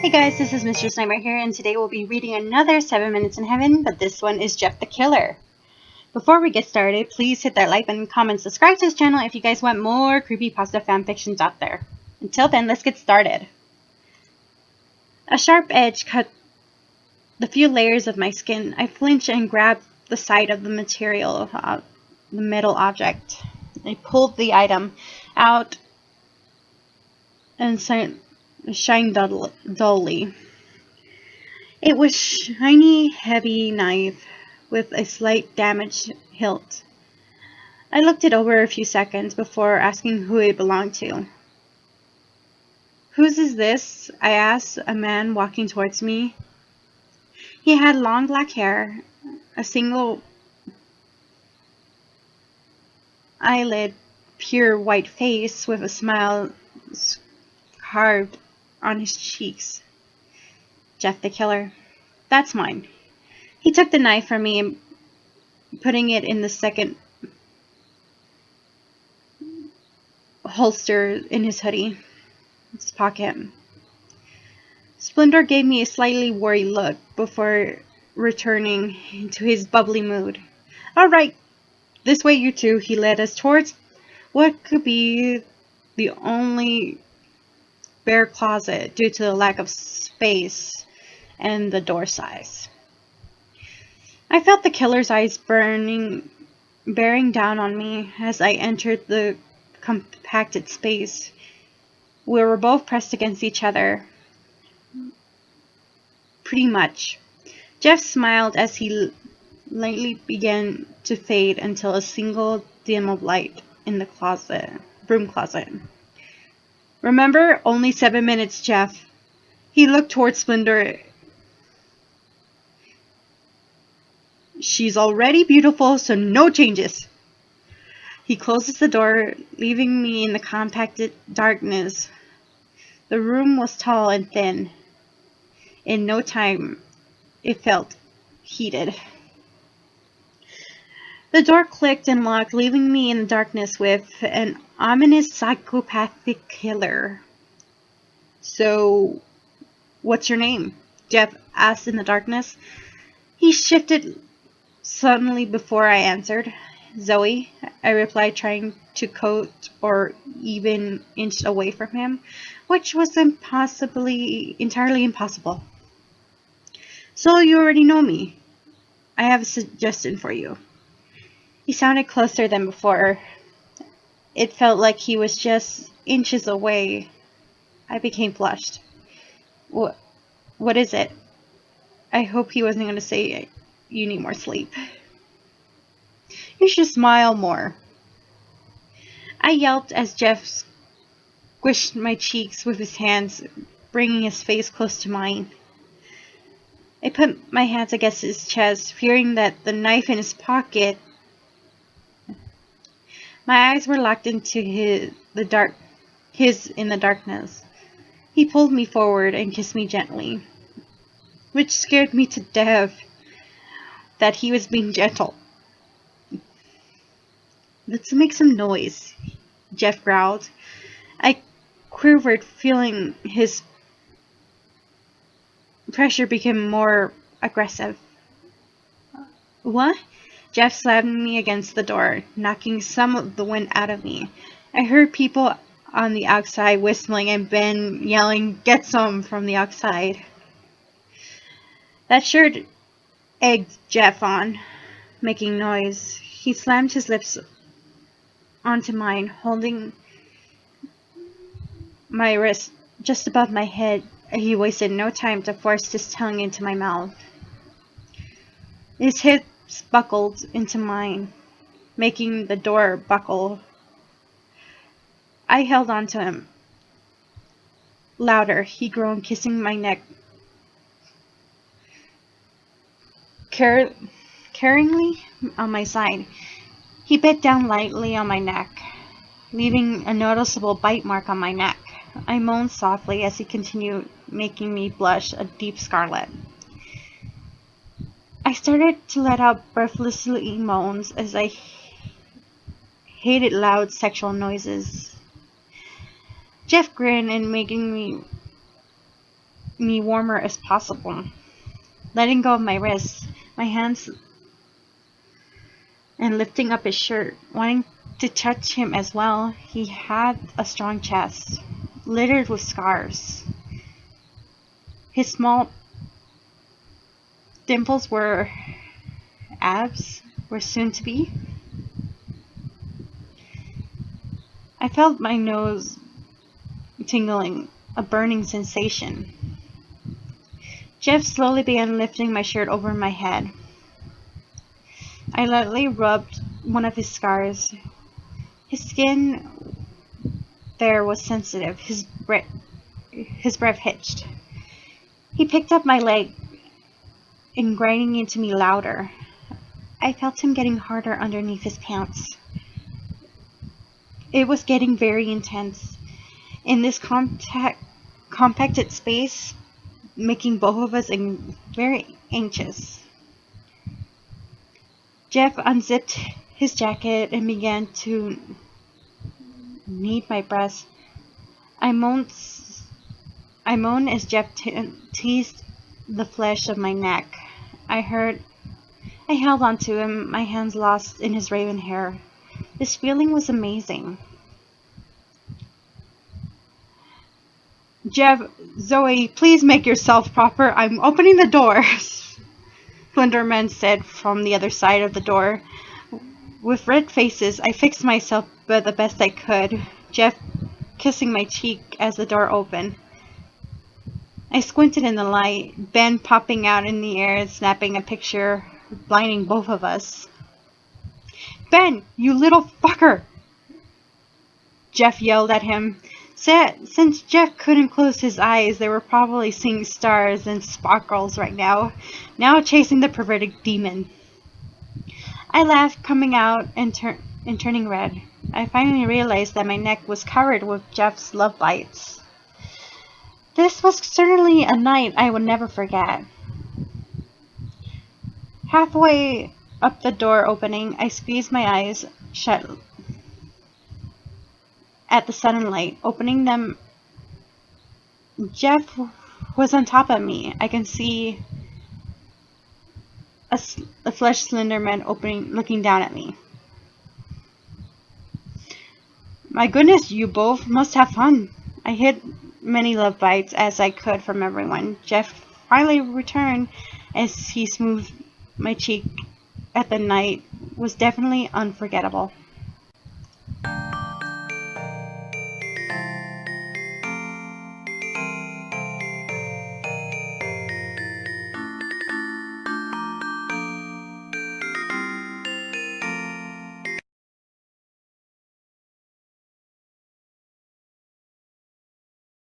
Hey guys, this is Mistress Nightmare here, and today we'll be reading another 7 Minutes in Heaven, but this one is Jeff the Killer. Before we get started, please hit that like button, comment, subscribe to this channel if you guys want more creepypasta fanfictions out there. Until then, let's get started. A sharp edge cut the few layers of my skin. I flinched and grabbed the side of the material, the metal object. I pulled the item out and shined dully. It was a shiny, heavy knife with a slight damaged hilt. I looked it over a few seconds before asking who it belonged to. "Whose is this?" I asked a man walking towards me. He had long black hair, a single eyelid, pure white face with a smile carved on his cheeks. "Jeff the Killer." "That's mine." He took the knife from me and putting it in the second holster in his hoodie, his pocket. Splendor gave me a slightly worried look before returning to his bubbly mood. "All right, this way, you two." He led us towards what could be the only bare closet due to the lack of space and the door size. I felt the killer's eyes bearing down on me as I entered the compacted space. We were both pressed against each other. Pretty much. Jeff smiled as he lightly began to fade until a single dim of light in the broom closet. "Remember, only 7 minutes, Jeff." He looked towards Splendor. "She's already beautiful, so no changes." He closes the door, leaving me in the compacted darkness. The room was tall and thin. In no time, it felt heated. The door clicked and locked, leaving me in the darkness with an ominous psychopathic killer. "So, what's your name?" Jeff asked in the darkness. He shifted suddenly before I answered. "Zoe," I replied, trying to coat or even inch away from him, which was entirely impossible. "So you already know me. I have a suggestion for you." He sounded closer than before. It felt like he was just inches away. I became flushed. What is it?" I hope he wasn't going to say, "You need more sleep." "You should smile more." I yelped as Jeff squished my cheeks with his hands, bringing his face close to mine. I put my hands against his chest, fearing that the knife in his pocket. My eyes were locked into his in the darkness. He pulled me forward and kissed me gently, which scared me to death that he was being gentle. "Let's make some noise," Jeff growled. I quivered, feeling his pressure become more aggressive. "What?" Jeff slammed me against the door, knocking some of the wind out of me. I heard people on the outside whistling and Ben yelling, "Get some!" from the outside. That sure egged Jeff on, making noise. He slammed his lips onto mine, holding my wrist just above my head. He wasted no time to force his tongue into my mouth. His hips buckled into mine, making the door buckle. I held on to him. Louder, he groaned, kissing my neck caringly on my side. He bit down lightly on my neck, leaving a noticeable bite mark on my neck. I moaned softly as he continued, making me blush a deep scarlet. I started to let out breathlessly moans as I hated loud sexual noises. Jeff grinned and making me me warmer as possible. Letting go of my wrists, my hands, and lifting up his shirt, wanting to touch him as well. He had a strong chest, littered with scars. His small dimples were abs, were soon to be. I felt my nose tingling, a burning sensation. Jeff slowly began lifting my shirt over my head. I lightly rubbed one of his scars. His skin there was sensitive. His breath hitched. He picked up my leg and grinding into me louder. I felt him getting harder underneath his pants. It was getting very intense. In this compacted space, making both of us very anxious. Jeff unzipped his jacket and began to knead my breast. I moaned as Jeff teased the flesh of my neck. I held on to him, my hands lost in his raven hair. This feeling was amazing. Jeff, Zoe, please make yourself proper. I'm opening the door, Slenderman said from the other side of the door. With red faces, I fixed myself but the best I could, Jeff kissing my cheek as the door opened. I squinted in the light, Ben popping out in the air and snapping a picture, blinding both of us. Ben, you little fucker! Jeff yelled at him. Since Jeff couldn't close his eyes, they were probably seeing stars and sparkles right now chasing the perverted demon. I laughed, coming out and turning red. I finally realized that my neck was covered with Jeff's love bites. This was certainly a night I would never forget. Halfway up the door opening, I squeezed my eyes shut at the sunlight, opening them. Jeff was on top of me. I can see a flesh Slenderman looking down at me. My goodness, you both must have fun. I hid many love bites as I could from everyone. Jeff finally returned as he smoothed my cheek. At the night was definitely unforgettable.